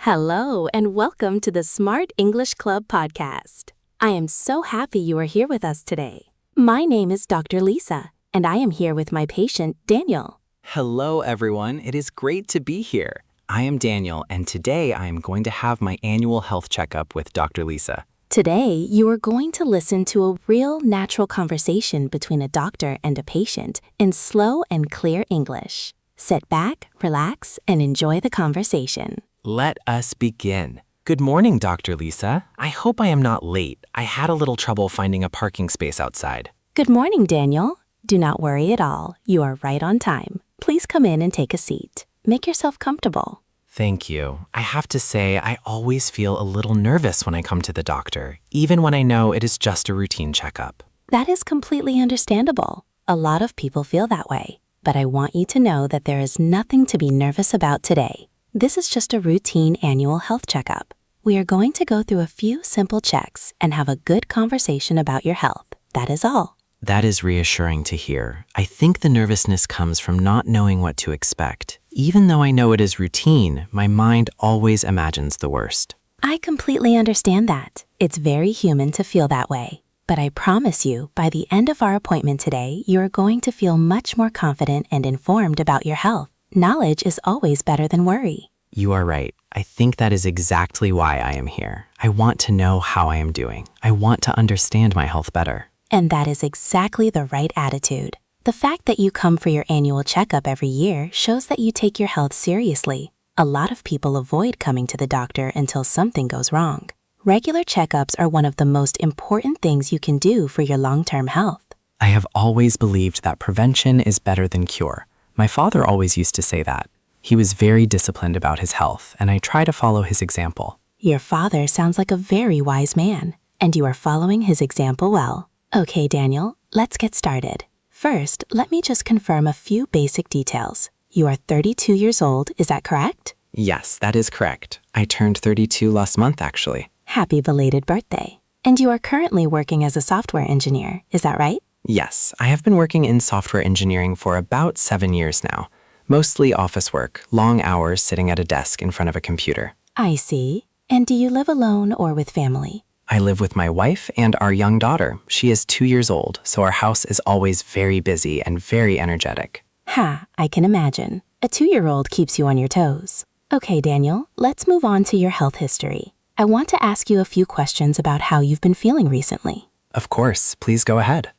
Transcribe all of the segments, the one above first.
Hello, and welcome to the Smart English Club podcast. I am so happy you are here with us today. My name is Dr. Lisa, and I am here with my patient, Daniel. Hello, everyone. It is great to be here. I am Daniel, and today I am going to have my annual health checkup with Dr. Lisa. Today, you are going to listen to a real natural conversation between a doctor and a patient in slow and clear English. Sit back, relax, and enjoy the conversation. Let us begin. Good morning, Dr. Lisa. I hope I am not late. I had a little trouble finding a parking space outside. Good morning, Daniel. Do not worry at all. You are right on time. Please come in and take a seat. Make yourself comfortable. Thank you. I have to say, I always feel a little nervous when I come to the doctor, even when I know it is just a routine checkup. That is completely understandable. A lot of people feel that way. But I want you to know that there is nothing to be nervous about today. This is just a routine annual health checkup. We are going to go through a few simple checks and have a good conversation about your health. That is all. That is reassuring to hear. I think the nervousness comes from not knowing what to expect. Even though I know it is routine, my mind always imagines the worst. I completely understand that. It's very human to feel that way. But I promise you, by the end of our appointment today, you are going to feel much more confident and informed about your health. Knowledge is always better than worry. You are right. I think that is exactly why I am here. I want to know how I am doing. I want to understand my health better. And that is exactly the right attitude. The fact that you come for your annual checkup every year shows that you take your health seriously. A lot of people avoid coming to the doctor until something goes wrong. Regular checkups are one of the most important things you can do for your long-term health. I have always believed that prevention is better than cure. My father always used to say that. He was very disciplined about his health, and I try to follow his example. Your father sounds like a very wise man, and you are following his example well. Okay, Daniel, let's get started. First, let me just confirm a few basic details. You are 32 years old, is that correct? Yes, that is correct. I turned 32 last month, actually. Happy belated birthday. And you are currently working as a software engineer, is that right? Yes, I have been working in software engineering for about 7 years now. Mostly office work, long hours sitting at a desk in front of a computer. I see. And do you live alone or with family? I live with my wife and our young daughter. She is 2 years old, so our house is always very busy and very energetic. I can imagine. A 2-year-old keeps you on your toes. Okay, Daniel, let's move on to your health history. I want to ask you a few questions about how you've been feeling recently. Of course, please go ahead.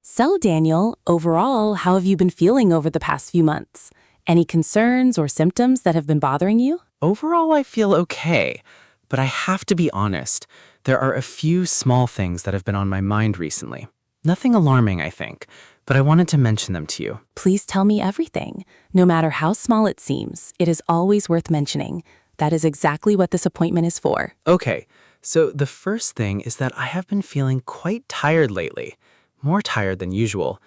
So, Daniel, overall, how have you been feeling over the past few months? Any concerns or symptoms that have been bothering you? Overall, I feel okay, but I have to be honest. There are a few small things that have been on my mind recently. Nothing alarming, I think, but I wanted to mention them to you. Please tell me everything. No matter how small it seems, it is always worth mentioning. That is exactly what this appointment is for. Okay, so the first thing is that I have been feeling quite tired lately. More tired than usual.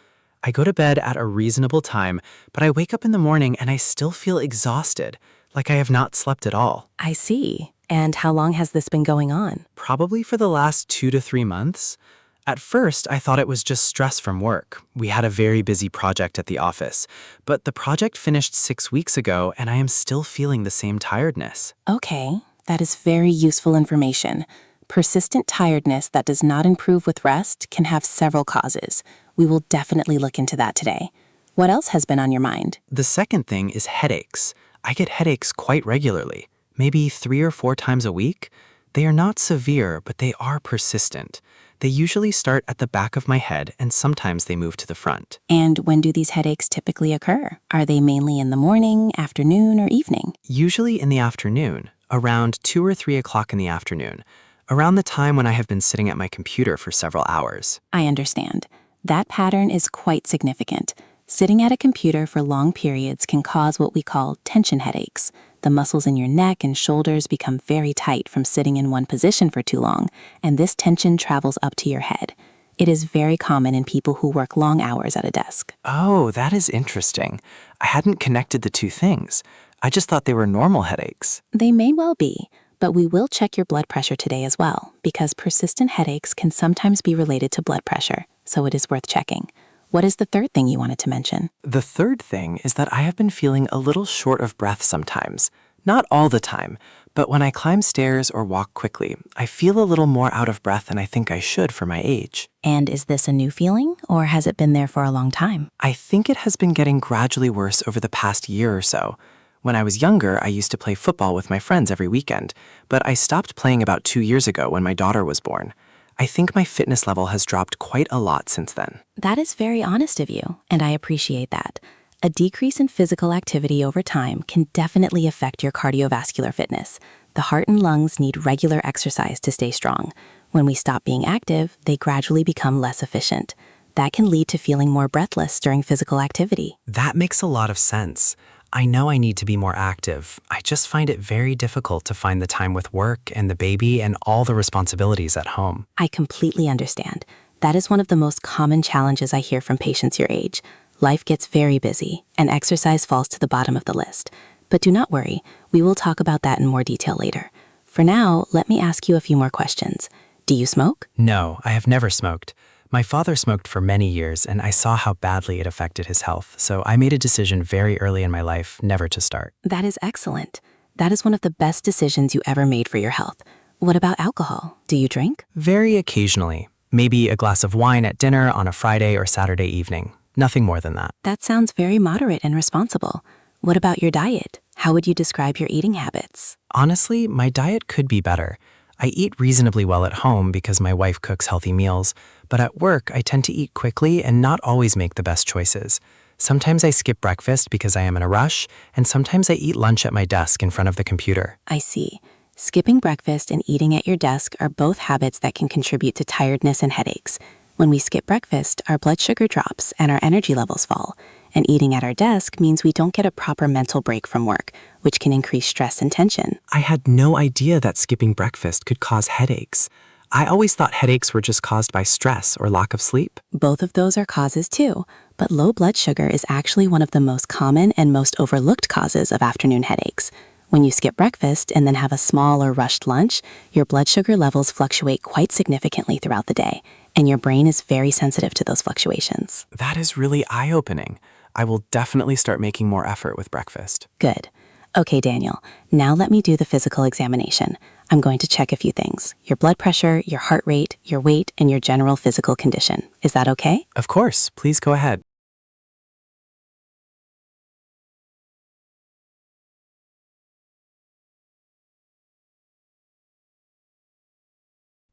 I go to bed at a reasonable time, but I wake up in the morning and I still feel exhausted, like I have not slept at all. I see. And how long has this been going on? Probably for the last 2 to 3 months. At first, I thought it was just stress from work. We had a very busy project at the office, but the project finished 6 weeks ago and I am still feeling the same tiredness. Okay, that is very useful information. Persistent tiredness that does not improve with rest can have several causes. We will definitely look into that today. What else has been on your mind? The second thing is headaches. I get headaches quite regularly, maybe 3 or 4 times a week. They are not severe, but they are persistent. They usually start at the back of my head, and sometimes they move to the front. And when do these headaches typically occur? Are they mainly in the morning, afternoon, or evening? Usually in the afternoon, around 2 or 3 o'clock in the afternoon, around the time when I have been sitting at my computer for several hours. I understand. That pattern is quite significant. Sitting at a computer for long periods can cause what we call tension headaches. The muscles in your neck and shoulders become very tight from sitting in one position for too long, and this tension travels up to your head. It is very common in people who work long hours at a desk. Oh, that is interesting. I hadn't connected the two things. I just thought they were normal headaches. They may well be, but we will check your blood pressure today as well, because persistent headaches can sometimes be related to blood pressure, so it is worth checking. What is the third thing you wanted to mention? The third thing is that I have been feeling a little short of breath sometimes. Not all the time, but when I climb stairs or walk quickly, I feel a little more out of breath than I think I should for my age. And is this a new feeling, or has it been there for a long time? I think it has been getting gradually worse over the past year or so. When I was younger, I used to play football with my friends every weekend, but I stopped playing about 2 years ago when my daughter was born. I think my fitness level has dropped quite a lot since then. That is very honest of you, and I appreciate that. A decrease in physical activity over time can definitely affect your cardiovascular fitness. The heart and lungs need regular exercise to stay strong. When we stop being active, they gradually become less efficient. That can lead to feeling more breathless during physical activity. That makes a lot of sense. I know I need to be more active. I just find it very difficult to find the time with work and the baby and all the responsibilities at home. I completely understand. That is one of the most common challenges I hear from patients your age. Life gets very busy, and exercise falls to the bottom of the list. But do not worry, we will talk about that in more detail later. For now, let me ask you a few more questions. Do you smoke? No, I have never smoked. My father smoked for many years, and I saw how badly it affected his health, so I made a decision very early in my life never to start. That is excellent. That is one of the best decisions you ever made for your health. What about alcohol? Do you drink? Very occasionally. Maybe a glass of wine at dinner on a Friday or Saturday evening. Nothing more than that. That sounds very moderate and responsible. What about your diet? How would you describe your eating habits? Honestly, my diet could be better. I eat reasonably well at home because my wife cooks healthy meals, but at work I tend to eat quickly and not always make the best choices. Sometimes I skip breakfast because I am in a rush, and sometimes I eat lunch at my desk in front of the computer. I see. Skipping breakfast and eating at your desk are both habits that can contribute to tiredness and headaches. When we skip breakfast, our blood sugar drops and our energy levels fall. And eating at our desk means we don't get a proper mental break from work, which can increase stress and tension. I had no idea that skipping breakfast could cause headaches. I always thought headaches were just caused by stress or lack of sleep. Both of those are causes too, but low blood sugar is actually one of the most common and most overlooked causes of afternoon headaches. When you skip breakfast and then have a small or rushed lunch, your blood sugar levels fluctuate quite significantly throughout the day, and your brain is very sensitive to those fluctuations. That is really eye-opening. I will definitely start making more effort with breakfast. Good. Okay, Daniel, now let me do the physical examination. I'm going to check a few things: your blood pressure, your heart rate, your weight, and your general physical condition. Is that okay? Of course, please go ahead.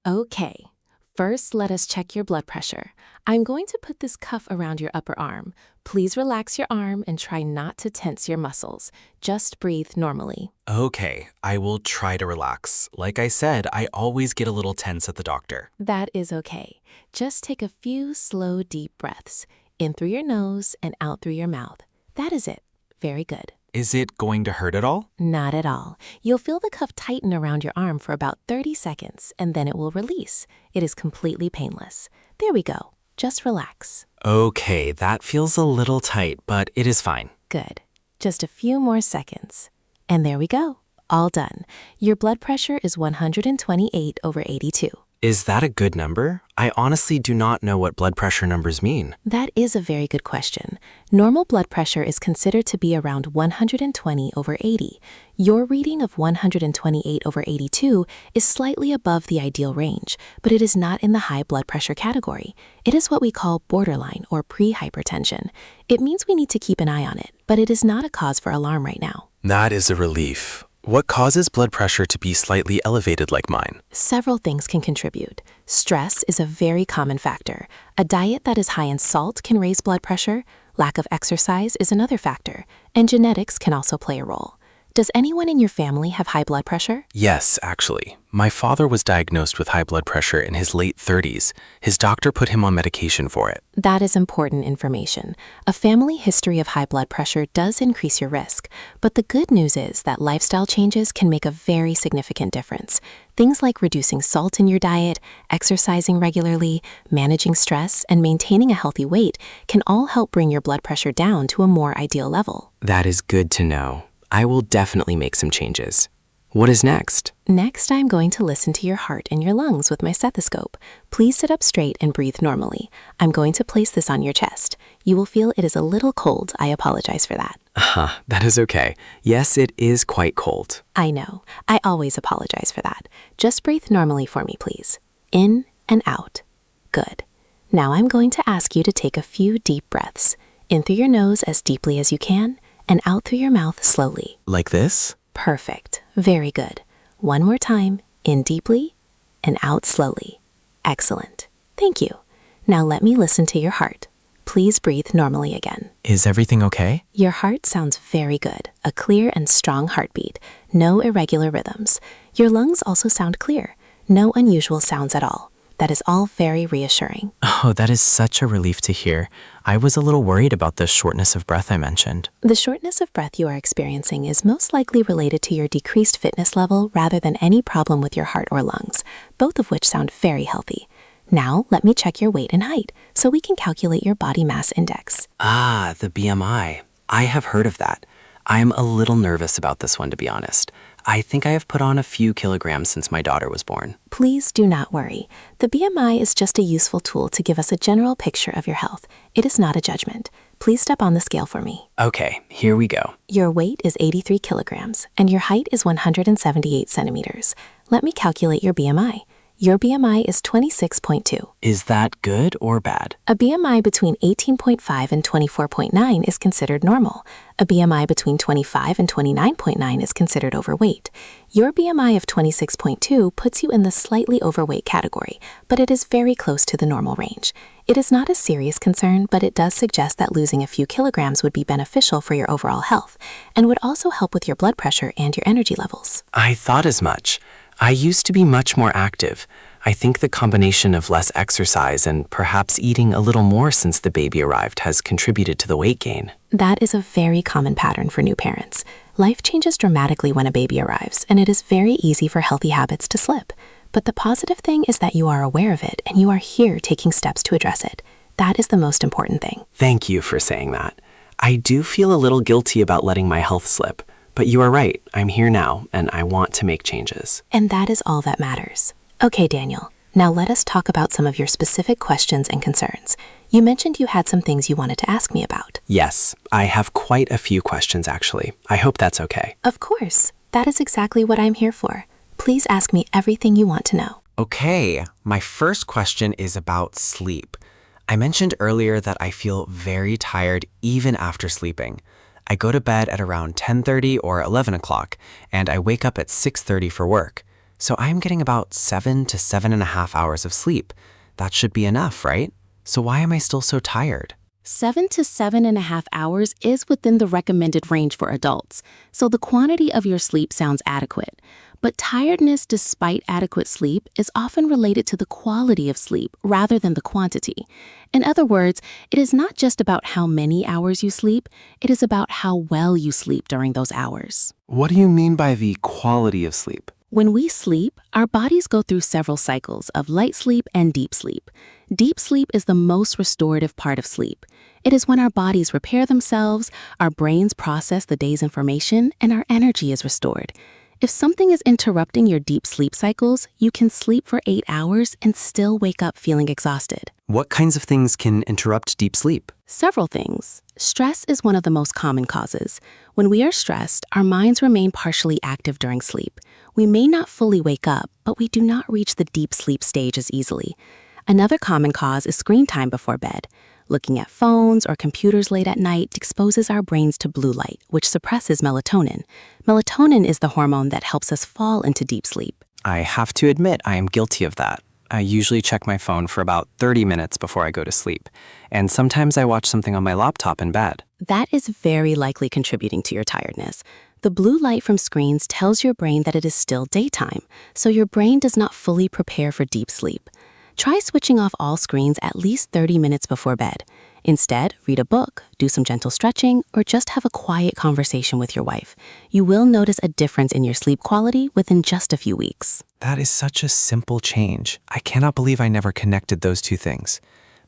Okay. First, let us check your blood pressure. I'm going to put this cuff around your upper arm. Please relax your arm and try not to tense your muscles. Just breathe normally. Okay, I will try to relax. Like I said, I always get a little tense at the doctor. That is okay. Just take a few slow, deep breaths. In through your nose and out through your mouth. That is it. Very good. Is it going to hurt at all? Not at all. You'll feel the cuff tighten around your arm for about 30 seconds, and then it will release. It is completely painless. There we go. Just relax. Okay, that feels a little tight, but it is fine. Good. Just a few more seconds. And there we go. All done. Your blood pressure is 128/82. Is that a good number? I honestly do not know what blood pressure numbers mean. That is a very good question. Normal blood pressure is considered to be around 120/80. Your reading of 128/82 is slightly above the ideal range, but it is not in the high blood pressure category. It is what we call borderline or pre-hypertension. It means we need to keep an eye on it, but it is not a cause for alarm right now. That is a relief. What causes blood pressure to be slightly elevated like mine? Several things can contribute. Stress is a very common factor. A diet that is high in salt can raise blood pressure. Lack of exercise is another factor. And genetics can also play a role. Does anyone in your family have high blood pressure? Yes, actually. My father was diagnosed with high blood pressure in his late 30s. His doctor put him on medication for it. That is important information. A family history of high blood pressure does increase your risk, but the good news is that lifestyle changes can make a very significant difference. Things like reducing salt in your diet, exercising regularly, managing stress, and maintaining a healthy weight can all help bring your blood pressure down to a more ideal level. That is good to know. I will definitely make some changes. What is next? Next, I'm going to listen to your heart and your lungs with my stethoscope. Please sit up straight and breathe normally. I'm going to place this on your chest. You will feel it is a little cold. I apologize for that. That is okay. Yes, it is quite cold. I know. I always apologize for that. Just breathe normally for me, please. In and out. Good. Now I'm going to ask you to take a few deep breaths. In through your nose as deeply as you can, and out through your mouth slowly. Like this? Perfect. Very good. One more time. In deeply and out slowly. Excellent. Thank you. Now let me listen to your heart. Please breathe normally again. Is everything okay? Your heart sounds very good. A clear and strong heartbeat. No irregular rhythms. Your lungs also sound clear. No unusual sounds at all. That is all very reassuring. Oh, that is such a relief to hear. I was a little worried about the shortness of breath I mentioned. The shortness of breath you are experiencing is most likely related to your decreased fitness level rather than any problem with your heart or lungs, both of which sound very healthy. Now, let me check your weight and height so we can calculate your body mass index. Ah, the BMI. I have heard of that. I am a little nervous about this one, to be honest. I think I have put on a few kilograms since my daughter was born. Please do not worry. The BMI is just a useful tool to give us a general picture of your health. It is not a judgment. Please step on the scale for me. Okay, here we go. Your weight is 83 kilograms, and your height is 178 centimeters. Let me calculate your BMI. Your BMI is 26.2. Is that good or bad? A BMI between 18.5 and 24.9 is considered normal. A BMI between 25 and 29.9 is considered overweight. Your BMI of 26.2 puts you in the slightly overweight category, but it is very close to the normal range. It is not a serious concern, but it does suggest that losing a few kilograms would be beneficial for your overall health and would also help with your blood pressure and your energy levels. I thought as much. I used to be much more active. I think the combination of less exercise and perhaps eating a little more since the baby arrived has contributed to the weight gain. That is a very common pattern for new parents. Life changes dramatically when a baby arrives, and it is very easy for healthy habits to slip. But the positive thing is that you are aware of it and you are here taking steps to address it. That is the most important thing. Thank you for saying that. I do feel a little guilty about letting my health slip. But you are right, I'm here now, and I want to make changes. And that is all that matters. Okay, Daniel, now let us talk about some of your specific questions and concerns. You mentioned you had some things you wanted to ask me about. Yes, I have quite a few questions actually. I hope that's okay. Of course. That is exactly what I'm here for. Please ask me everything you want to know. Okay, my first question is about sleep. I mentioned earlier that I feel very tired even after sleeping. I go to bed at around 10:30 or 11 o'clock, and I wake up at 6:30 for work. So I'm getting about 7 to 7.5 hours of sleep. That should be enough, right? So why am I still so tired? 7 to 7.5 hours is within the recommended range for adults, so the quantity of your sleep sounds adequate. But tiredness despite adequate sleep is often related to the quality of sleep rather than the quantity. In other words, it is not just about how many hours you sleep, it is about how well you sleep during those hours. What do you mean by the quality of sleep? When we sleep, our bodies go through several cycles of light sleep and deep sleep. Deep sleep is the most restorative part of sleep. It is when our bodies repair themselves, our brains process the day's information, and our energy is restored. If something is interrupting your deep sleep cycles, you can sleep for 8 hours and still wake up feeling exhausted. What kinds of things can interrupt deep sleep? Several things. Stress is one of the most common causes. When we are stressed, our minds remain partially active during sleep. We may not fully wake up, but we do not reach the deep sleep stage as easily. Another common cause is screen time before bed. Looking at phones or computers late at night exposes our brains to blue light, which suppresses melatonin. Melatonin is the hormone that helps us fall into deep sleep. I have to admit I am guilty of that. I usually check my phone for about 30 minutes before I go to sleep, and sometimes I watch something on my laptop in bed. That is very likely contributing to your tiredness. The blue light from screens tells your brain that it is still daytime, so your brain does not fully prepare for deep sleep. Try switching off all screens at least 30 minutes before bed. Instead, read a book, do some gentle stretching, or just have a quiet conversation with your wife. You will notice a difference in your sleep quality within just a few weeks. That is such a simple change. I cannot believe I never connected those two things.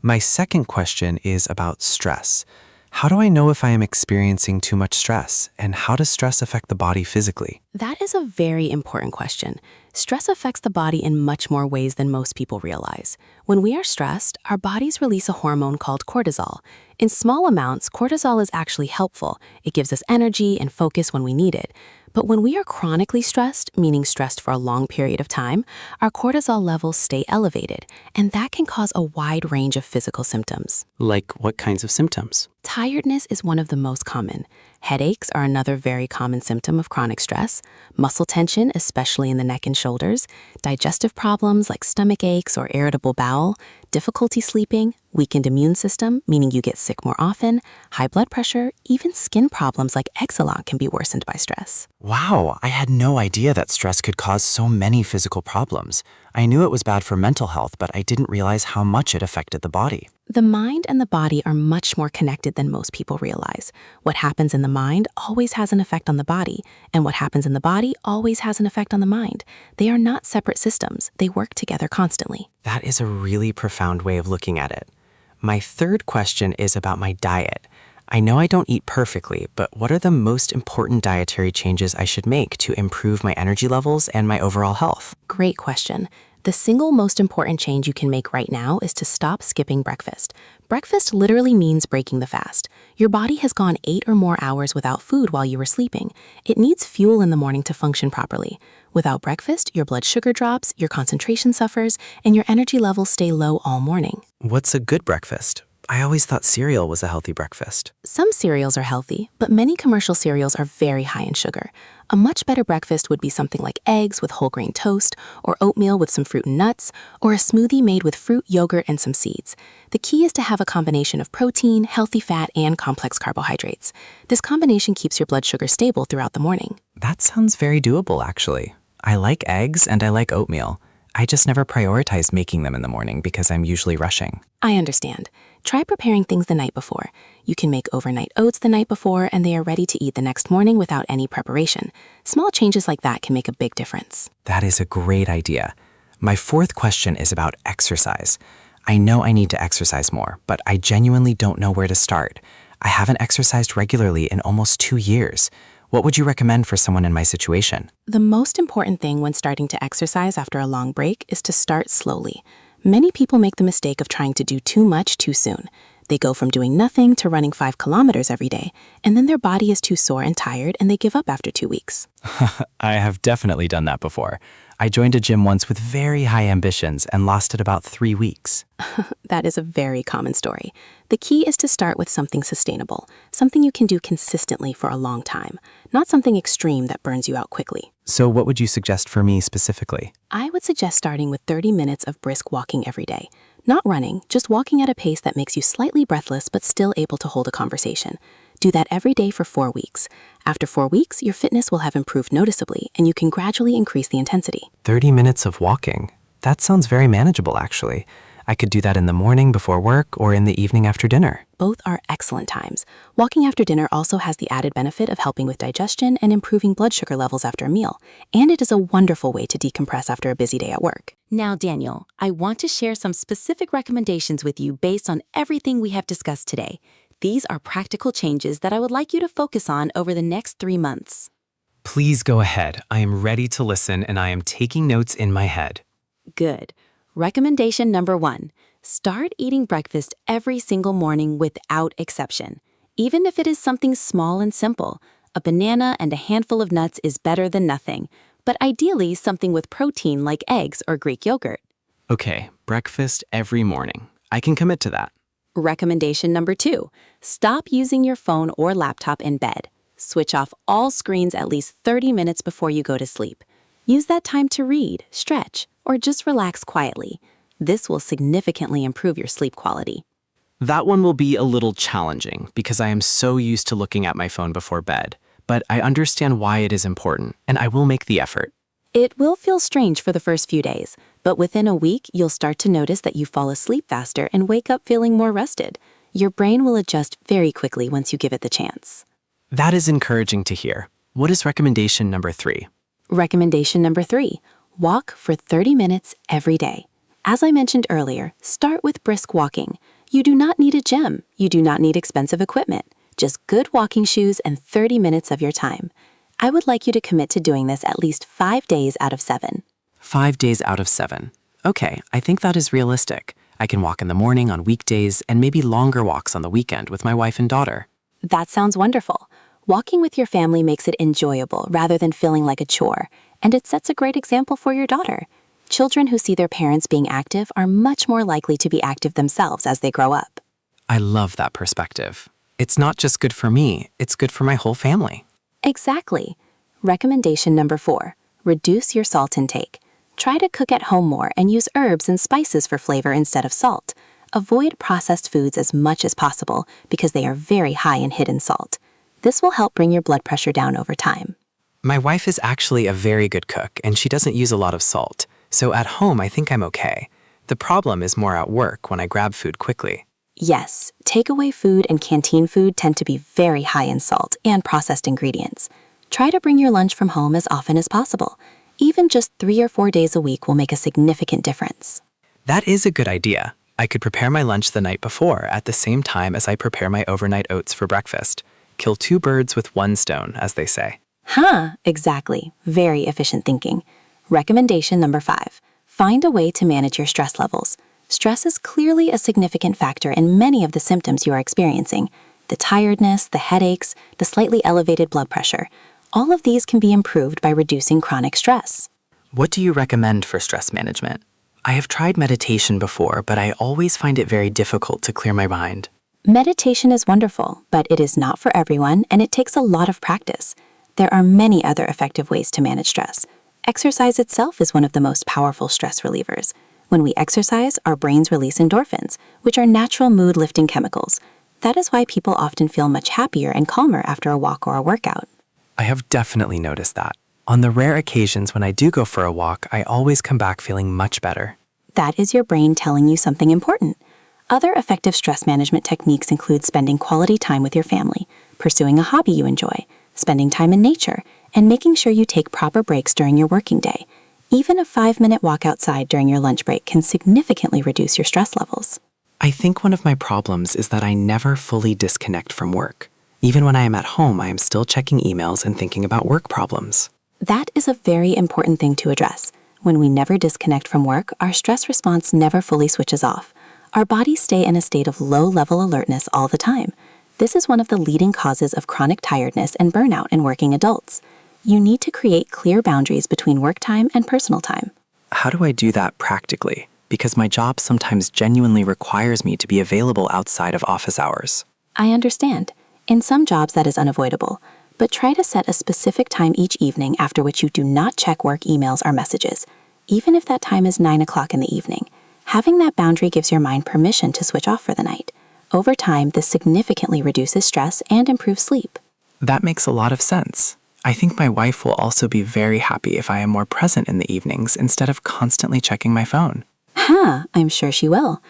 My second question is about stress. How do I know if I am experiencing too much stress, and how does stress affect the body physically? That is a very important question. Stress affects the body in much more ways than most people realize. When we are stressed, our bodies release a hormone called cortisol. In small amounts, cortisol is actually helpful. It gives us energy and focus when we need it. But when we are chronically stressed, meaning stressed for a long period of time, our cortisol levels stay elevated, and that can cause a wide range of physical symptoms. Like what kinds of symptoms? Tiredness is one of the most common. Headaches are another very common symptom of chronic stress. Muscle tension, especially in the neck and shoulders. Digestive problems like stomach aches or irritable bowel. Difficulty sleeping. Weakened immune system, meaning you get sick more often. High blood pressure. Even skin problems like eczema can be worsened by stress. Wow, I had no idea that stress could cause so many physical problems. I knew it was bad for mental health, but I didn't realize how much it affected the body. The mind and the body are much more connected than most people realize. What happens in the mind always has an effect on the body, and what happens in the body always has an effect on the mind. They are not separate systems. They work together constantly. That is a really profound way of looking at it. My third question is about my diet. I know I don't eat perfectly, but what are the most important dietary changes I should make to improve my energy levels and my overall health? Great question. The single most important change you can make right now is to stop skipping breakfast. Breakfast literally means breaking the fast. Your body has gone 8 or more hours without food while you were sleeping. It needs fuel in the morning to function properly. Without breakfast, your blood sugar drops, your concentration suffers, and your energy levels stay low all morning. What's a good breakfast? I always thought cereal was a healthy breakfast. Some cereals are healthy, but many commercial cereals are very high in sugar. A much better breakfast would be something like eggs with whole grain toast, or oatmeal with some fruit and nuts, or a smoothie made with fruit, yogurt, and some seeds. The key is to have a combination of protein, healthy fat, and complex carbohydrates. This combination keeps your blood sugar stable throughout the morning. That sounds very doable, actually. I like eggs and I like oatmeal. I just never prioritize making them in the morning because I'm usually rushing. I understand. Try preparing things the night before. You can make overnight oats the night before, and they are ready to eat the next morning without any preparation. Small changes like that can make a big difference. That is a great idea. My fourth question is about exercise. I know I need to exercise more, but I genuinely don't know where to start. I haven't exercised regularly in almost 2 years. What would you recommend for someone in my situation? The most important thing when starting to exercise after a long break is to start slowly. Many people make the mistake of trying to do too much too soon. They go from doing nothing to running 5 kilometers every day, and then their body is too sore and tired and they give up after 2 weeks. I have definitely done that before. I joined a gym once with very high ambitions and lost it about 3 weeks. That is a very common story. The key is to start with something sustainable, something you can do consistently for a long time, not something extreme that burns you out quickly. So what would you suggest for me specifically? I would suggest starting with 30 minutes of brisk walking every day. Not running, just walking at a pace that makes you slightly breathless but still able to hold a conversation. Do that every day for 4 weeks. After 4 weeks, your fitness will have improved noticeably, and you can gradually increase the intensity. 30 minutes of walking? That sounds very manageable, actually. I could do that in the morning before work or in the evening after dinner. Both are excellent times. Walking after dinner also has the added benefit of helping with digestion and improving blood sugar levels after a meal. And it is a wonderful way to decompress after a busy day at work. Now, Daniel, I want to share some specific recommendations with you based on everything we have discussed today. These are practical changes that I would like you to focus on over the next 3 months. Please go ahead. I am ready to listen and I am taking notes in my head. Good. Recommendation number 1, start eating breakfast every single morning without exception. Even if it is something small and simple, a banana and a handful of nuts is better than nothing, but ideally something with protein like eggs or Greek yogurt. Okay, breakfast every morning. I can commit to that. Recommendation number 2, stop using your phone or laptop in bed. Switch off all screens at least 30 minutes before you go to sleep. Use that time to read, stretch, or just relax quietly. This will significantly improve your sleep quality. That one will be a little challenging because I am so used to looking at my phone before bed, but I understand why it is important and I will make the effort. It will feel strange for the first few days, but within a week, you'll start to notice that you fall asleep faster and wake up feeling more rested. Your brain will adjust very quickly once you give it the chance. That is encouraging to hear. What is recommendation number 3? Recommendation number 3, walk for 30 minutes every day. As I mentioned earlier, start with brisk walking. You do not need a gym. You do not need expensive equipment. Just good walking shoes and 30 minutes of your time. I would like you to commit to doing this at least 5 days out of 7. 5 days out of 7. Okay, I think that is realistic. I can walk in the morning on weekdays and maybe longer walks on the weekend with my wife and daughter. That sounds wonderful. Walking with your family makes it enjoyable rather than feeling like a chore, and it sets a great example for your daughter. Children who see their parents being active are much more likely to be active themselves as they grow up. I love that perspective. It's not just good for me, it's good for my whole family. Exactly. Recommendation number 4, reduce your salt intake. Try to cook at home more and use herbs and spices for flavor instead of salt. Avoid processed foods as much as possible because they are very high in hidden salt. This will help bring your blood pressure down over time. My wife is actually a very good cook, and she doesn't use a lot of salt. So at home, I think I'm okay. The problem is more at work when I grab food quickly. Yes, takeaway food and canteen food tend to be very high in salt and processed ingredients. Try to bring your lunch from home as often as possible. Even just 3 or 4 days a week will make a significant difference. That is a good idea. I could prepare my lunch the night before at the same time as I prepare my overnight oats for breakfast. Kill 2 birds with 1 stone, as they say. Exactly. Very efficient thinking. Recommendation number 5, find a way to manage your stress levels. Stress is clearly a significant factor in many of the symptoms you are experiencing. The tiredness, the headaches, the slightly elevated blood pressure. All of these can be improved by reducing chronic stress. What do you recommend for stress management? I have tried meditation before, but I always find it very difficult to clear my mind. Meditation is wonderful, but it is not for everyone and it takes a lot of practice. There are many other effective ways to manage stress. Exercise itself is one of the most powerful stress relievers. When we exercise, our brains release endorphins, which are natural mood-lifting chemicals. That is why people often feel much happier and calmer after a walk or a workout. I have definitely noticed that. On the rare occasions when I do go for a walk, I always come back feeling much better. That is your brain telling you something important. Other effective stress management techniques include spending quality time with your family, pursuing a hobby you enjoy, spending time in nature, and making sure you take proper breaks during your working day. Even a 5-minute walk outside during your lunch break can significantly reduce your stress levels. I think one of my problems is that I never fully disconnect from work. Even when I am at home, I am still checking emails and thinking about work problems. That is a very important thing to address. When we never disconnect from work, our stress response never fully switches off. Our bodies stay in a state of low-level alertness all the time. This is one of the leading causes of chronic tiredness and burnout in working adults. You need to create clear boundaries between work time and personal time. How do I do that practically? Because my job sometimes genuinely requires me to be available outside of office hours. I understand. In some jobs that is unavoidable, but try to set a specific time each evening after which you do not check work emails or messages, even if that time is 9 o'clock in the evening. Having that boundary gives your mind permission to switch off for the night. Over time, this significantly reduces stress and improves sleep. That makes a lot of sense. I think my wife will also be very happy if I am more present in the evenings instead of constantly checking my phone. I'm sure she will.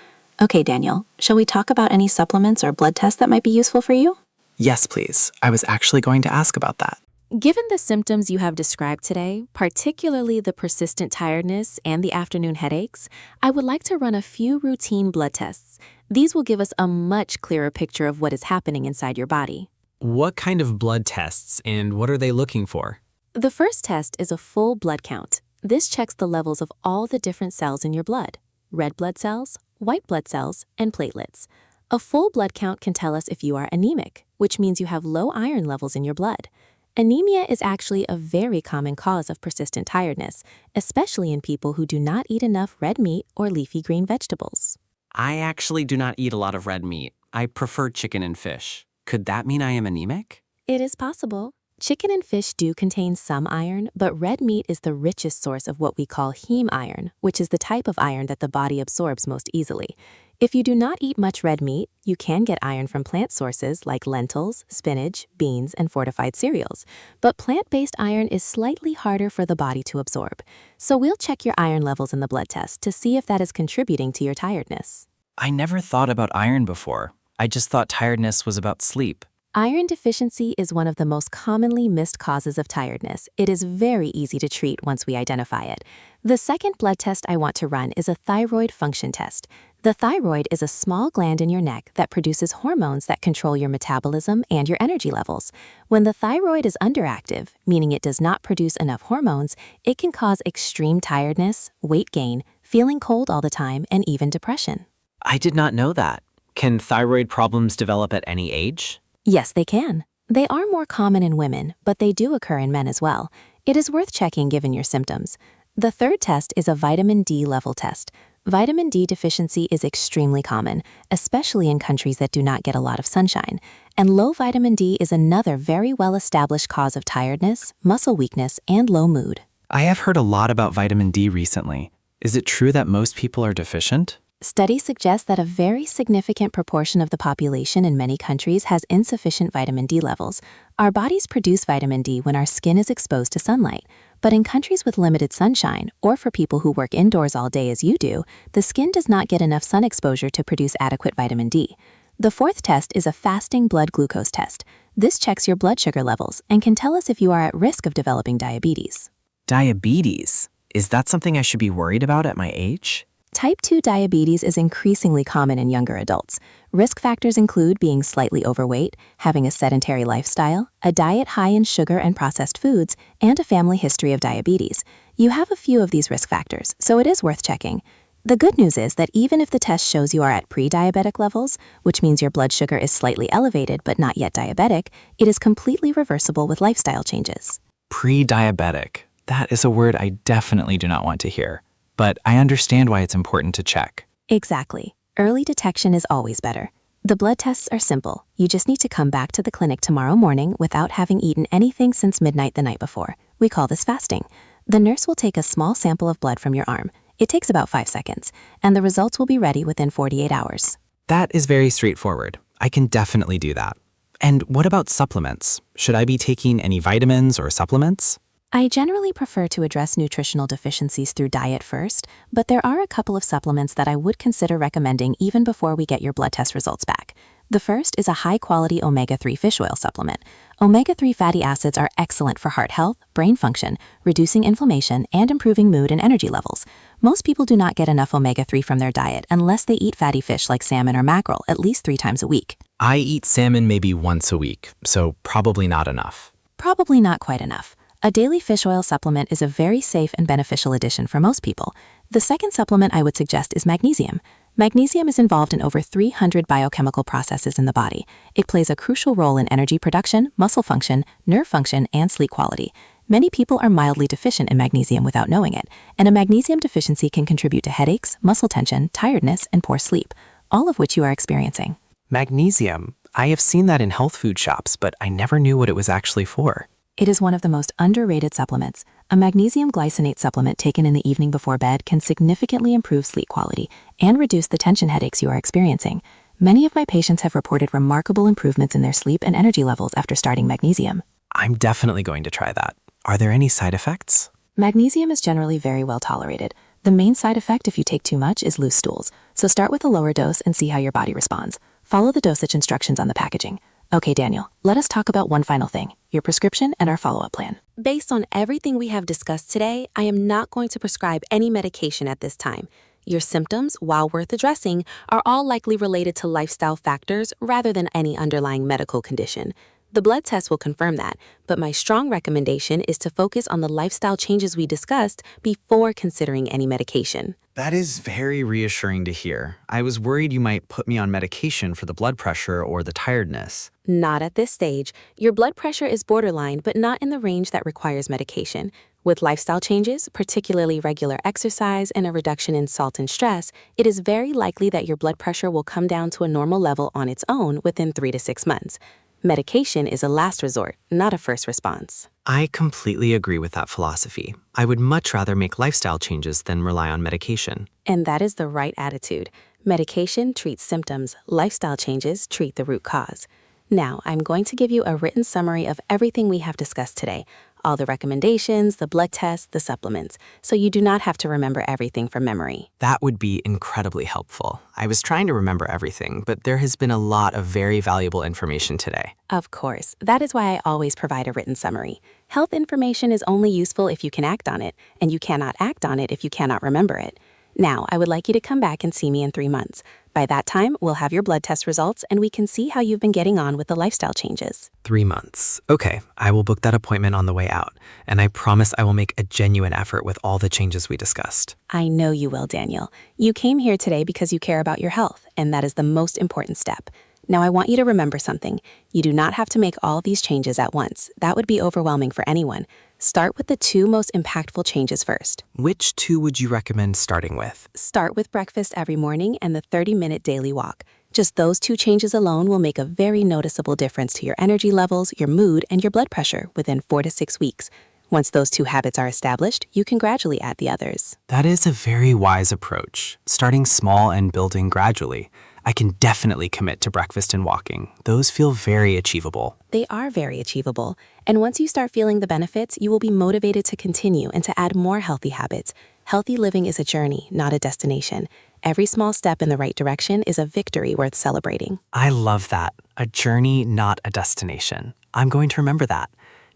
Okay, Daniel, shall we talk about any supplements or blood tests that might be useful for you? Yes, please. I was actually going to ask about that. Given the symptoms you have described today, particularly the persistent tiredness and the afternoon headaches, I would like to run a few routine blood tests. These will give us a much clearer picture of what is happening inside your body. What kind of blood tests and what are they looking for? The first test is a full blood count. This checks the levels of all the different cells in your blood: red blood cells, white blood cells, and platelets. A full blood count can tell us if you are anemic, which means you have low iron levels in your blood. Anemia is actually a very common cause of persistent tiredness, especially in people who do not eat enough red meat or leafy green vegetables. I actually do not eat a lot of red meat. I prefer chicken and fish. Could that mean I am anemic? It is possible. Chicken and fish do contain some iron, but red meat is the richest source of what we call heme iron, which is the type of iron that the body absorbs most easily. If you do not eat much red meat, you can get iron from plant sources like lentils, spinach, beans, and fortified cereals. But plant-based iron is slightly harder for the body to absorb. So we'll check your iron levels in the blood test to see if that is contributing to your tiredness. I never thought about iron before. I just thought tiredness was about sleep. Iron deficiency is one of the most commonly missed causes of tiredness. It is very easy to treat once we identify it. The second blood test I want to run is a thyroid function test. The thyroid is a small gland in your neck that produces hormones that control your metabolism and your energy levels. When the thyroid is underactive, meaning it does not produce enough hormones, it can cause extreme tiredness, weight gain, feeling cold all the time, and even depression. I did not know that. Can thyroid problems develop at any age? Yes, they can. They are more common in women, but they do occur in men as well. It is worth checking given your symptoms. The third test is a vitamin D level test. Vitamin D deficiency is extremely common, especially in countries that do not get a lot of sunshine. And low vitamin D is another very well-established cause of tiredness, muscle weakness, and low mood. I have heard a lot about vitamin D recently. Is it true that most people are deficient? Studies suggest that a very significant proportion of the population in many countries has insufficient vitamin D levels. Our bodies produce vitamin D when our skin is exposed to sunlight. But in countries with limited sunshine, or for people who work indoors all day as you do, the skin does not get enough sun exposure to produce adequate vitamin D. The fourth test is a fasting blood glucose test. This checks your blood sugar levels and can tell us if you are at risk of developing diabetes. Diabetes? Is that something I should be worried about at my age? Type 2 diabetes is increasingly common in younger adults. Risk factors include being slightly overweight, having a sedentary lifestyle, a diet high in sugar and processed foods, and a family history of diabetes. You have a few of these risk factors, so it is worth checking. The good news is that even if the test shows you are at pre-diabetic levels, which means your blood sugar is slightly elevated but not yet diabetic, it is completely reversible with lifestyle changes. Pre-diabetic. That is a word I definitely do not want to hear. But I understand why it's important to check. Exactly. Early detection is always better. The blood tests are simple. You just need to come back to the clinic tomorrow morning without having eaten anything since midnight the night before. We call this fasting. The nurse will take a small sample of blood from your arm. It takes about 5 seconds, and the results will be ready within 48 hours. That is very straightforward. I can definitely do that. And what about supplements? Should I be taking any vitamins or supplements? I generally prefer to address nutritional deficiencies through diet first, but there are a couple of supplements that I would consider recommending even before we get your blood test results back. The first is a high-quality omega-3 fish oil supplement. Omega-3 fatty acids are excellent for heart health, brain function, reducing inflammation, and improving mood and energy levels. Most people do not get enough omega-3 from their diet unless they eat fatty fish like salmon or mackerel at least 3 times a week. I eat salmon maybe once a week, so probably not enough. Probably not quite enough. A daily fish oil supplement is a very safe and beneficial addition for most people. The second supplement I would suggest is magnesium. Magnesium is involved in over 300 biochemical processes in the body. It plays a crucial role in energy production, muscle function, nerve function, and sleep quality. Many people are mildly deficient in magnesium without knowing it, and a magnesium deficiency can contribute to headaches, muscle tension, tiredness, and poor sleep, all of which you are experiencing. Magnesium. I have seen that in health food shops, but I never knew what it was actually for. It is one of the most underrated supplements. A magnesium glycinate supplement taken in the evening before bed can significantly improve sleep quality and reduce the tension headaches you are experiencing. Many of my patients have reported remarkable improvements in their sleep and energy levels after starting magnesium. I'm definitely going to try that. Are there any side effects? Magnesium is generally very well tolerated. The main side effect if you take too much is loose stools, so start with a lower dose and see how your body responds. Follow the dosage instructions on the packaging. Okay, Daniel, let us talk about one final thing, your prescription and our follow-up plan. Based on everything we have discussed today, I am not going to prescribe any medication at this time. Your symptoms, while worth addressing, are all likely related to lifestyle factors rather than any underlying medical condition. The blood test will confirm that, but my strong recommendation is to focus on the lifestyle changes we discussed before considering any medication. That is very reassuring to hear. I was worried you might put me on medication for the blood pressure or the tiredness. Not at this stage. Your blood pressure is borderline, but not in the range that requires medication. With lifestyle changes, particularly regular exercise and a reduction in salt and stress, it is very likely that your blood pressure will come down to a normal level on its own within 3 to 6 months. Medication is a last resort, not a first response. I completely agree with that philosophy. I would much rather make lifestyle changes than rely on medication. And that is the right attitude. Medication treats symptoms, lifestyle changes treat the root cause. Now, I'm going to give you a written summary of everything we have discussed today. all the recommendations, the blood tests, the supplements, so you do not have to remember everything from memory. That would be incredibly helpful. I was trying to remember everything, but there has been a lot of very valuable information today. Of course, that is why I always provide a written summary. Health information is only useful if you can act on it, and you cannot act on it if you cannot remember it. Now, I would like you to come back and see me in 3 months. By that time, we'll have your blood test results and we can see how you've been getting on with the lifestyle changes. 3 months. Okay, I will book that appointment on the way out, and I promise I will make a genuine effort with all the changes we discussed. I know you will, Daniel. You came here today because you care about your health, and that is the most important step. Now, I want you to remember something. You do not have to make all these changes at once. That would be overwhelming for anyone. Start with the 2 most impactful changes first. Which 2 would you recommend starting with? Start with breakfast every morning and the 30-minute daily walk. Just those 2 changes alone will make a very noticeable difference to your energy levels, your mood, and your blood pressure within 4 to 6 weeks. Once those 2 habits are established, you can gradually add the others. That is a very wise approach, starting small and building gradually. I can definitely commit to breakfast and walking. Those feel very achievable. They are very achievable. And once you start feeling the benefits, you will be motivated to continue and to add more healthy habits. Healthy living is a journey, not a destination. Every small step in the right direction is a victory worth celebrating. I love that. A journey, not a destination. I'm going to remember that.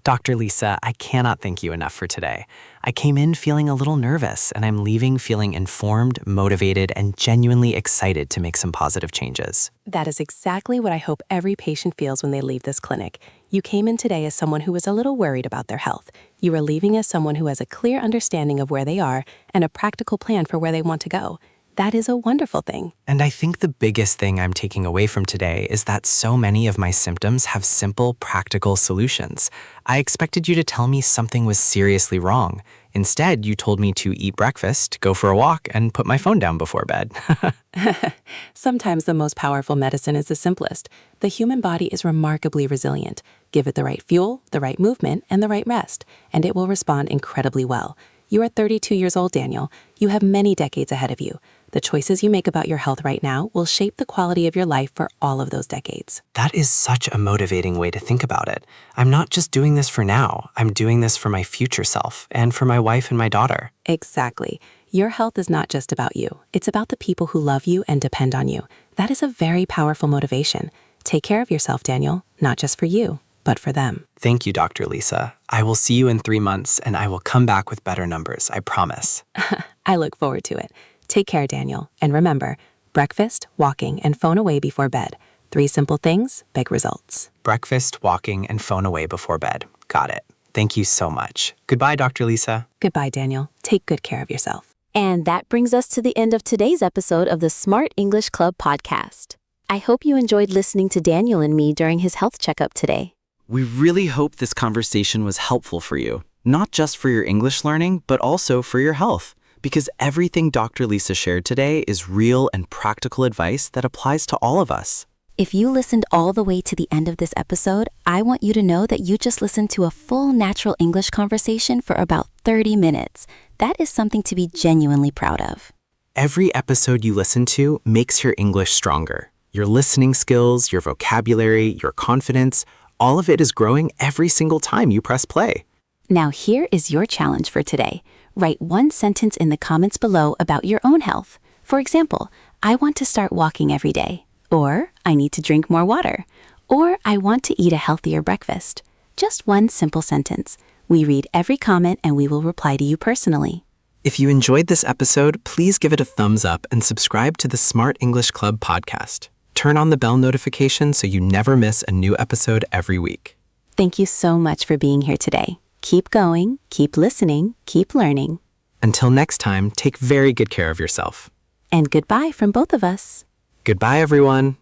Dr. Lisa, I cannot thank you enough for today. I came in feeling a little nervous, and I'm leaving feeling informed, motivated, and genuinely excited to make some positive changes. That is exactly what I hope every patient feels when they leave this clinic. You came in today as someone who was a little worried about their health. You are leaving as someone who has a clear understanding of where they are and a practical plan for where they want to go. That is a wonderful thing. And I think the biggest thing I'm taking away from today is that so many of my symptoms have simple, practical solutions. I expected you to tell me something was seriously wrong. Instead, you told me to eat breakfast, go for a walk, and put my phone down before bed. Sometimes the most powerful medicine is the simplest. The human body is remarkably resilient. Give it the right fuel, the right movement, and the right rest, and it will respond incredibly well. You are 32 years old, Daniel. You have many decades ahead of you. The choices you make about your health right now will shape the quality of your life for all of those decades. That is such a motivating way to think about it. I'm not just doing this for now. I'm doing this for my future self and for my wife and my daughter. Exactly. Your health is not just about you. It's about the people who love you and depend on you. That is a very powerful motivation. Take care of yourself, Daniel, not just for you, but for them. Thank you, Dr. Lisa. I will see you in 3 months, and I will come back with better numbers, I promise. I look forward to it. Take care, Daniel. And remember, breakfast, walking, and phone away before bed. 3 simple things, big results. Breakfast, walking, and phone away before bed. Got it. Thank you so much. Goodbye, Dr. Lisa. Goodbye, Daniel. Take good care of yourself. And that brings us to the end of today's episode of the Smart English Club podcast. I hope you enjoyed listening to Daniel and me during his health checkup today. We really hope this conversation was helpful for you, not just for your English learning, but also for your health. Because everything Dr. Lisa shared today is real and practical advice that applies to all of us. If you listened all the way to the end of this episode, I want you to know that you just listened to a full natural English conversation for about 30 minutes. That is something to be genuinely proud of. Every episode you listen to makes your English stronger. Your listening skills, your vocabulary, your confidence, all of it is growing every single time you press play. Now here is your challenge for today. Write 1 sentence in the comments below about your own health. For example, I want to start walking every day. Or, I need to drink more water. Or, I want to eat a healthier breakfast. Just 1 simple sentence. We read every comment and we will reply to you personally. If you enjoyed this episode, please give it a thumbs up and subscribe to the Smart English Club podcast. Turn on the bell notification so you never miss a new episode every week. Thank you so much for being here today. Keep going, keep listening, keep learning. Until next time, take very good care of yourself. And goodbye from both of us. Goodbye, everyone.